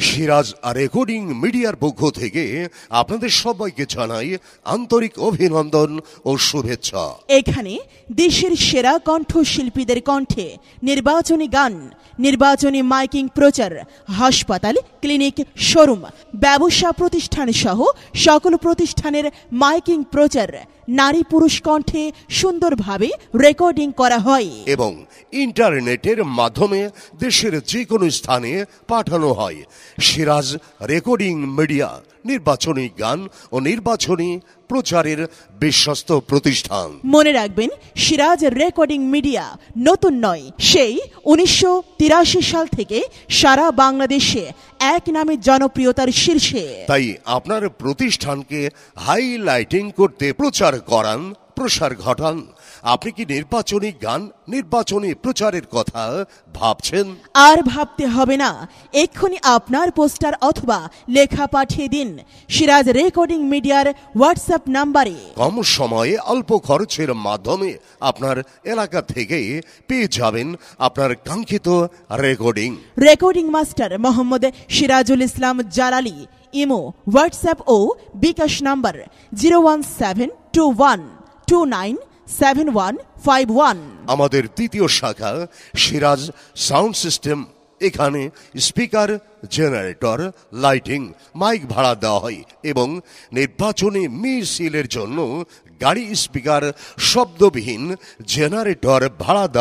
Siraj recording মিডিয়ার পক্ষ থেকে আপনাদের সবাইকে জানাই আন্তরিক অভিনন্দন ও শুভেচ্ছা। এখানে দেশের সেরা কণ্ঠশিল্পীদের কণ্ঠে নির্বাচনী গান, নির্বাচনী মাইকিং প্রচার, হাসপাতাল, ক্লিনিক, শোরুম, ব্যবসা প্রতিষ্ঠান সহ সকল প্রতিষ্ঠানের মাইকিং প্রচার নারী পুরুষ কণ্ঠে সুন্দরভাবে রেকর্ডিং করা হয় এবং ইন্টারনেটের মাধ্যমে দেশের যে কোনো স্থানে পাঠানো হয়। সিরাজ রেকর্ডিং মিডিয়া নির্বাচনী গান ও নির্বাচনী প্রচারের বিশ্বস্ত প্রতিষ্ঠান। মনে রাখবেন, সিরাজ রেকর্ডিং মিডিয়া নতুন নয়, সেই 1983 সাল থেকে সারা বাংলাদেশে এক নামে জনপ্রিয়তার শীর্ষে। তাই আপনার প্রতিষ্ঠানকে হাইলাইটিং করতে প্রচার করান, প্রসার ঘটান। আপনি কি নির্বাচনী গান, নির্বাচনী প্রচারের কথা ভাবছেন? আর ভাবতে হবে না, এক্ষুনি আপনার পোস্টার অথবা লেখা পাঠিয়ে দিন সিরাজ রেকর্ডিং মিডিয়ার হোয়াটসঅ্যাপ নাম্বারে। কম সময়ে অল্প খরচের মাধ্যমে আপনার এলাকা থেকে পেয়ে যাবেন আপনার কাঙ্ক্ষিত রেকর্ডিং মাস্টার মোহাম্মদ সিরাজুল ইসলাম জালালি। ইমো, হোয়াটসঅ্যাপ ও বিকাশ নাম্বার 01721297151। আমাদের দ্বিতীয় শাখা সিরাজ সাউন্ড সিস্টেম। এখানে স্পিকার, জেনারেটর, লাইটিং, মাইক ভাড়া দেওয়া হয় এবং নির্বাচনী মিছিলের জন্য গাড়ি, স্পিকার, শব্দবিহীন জেনারেটর ভাড়া দেওয়া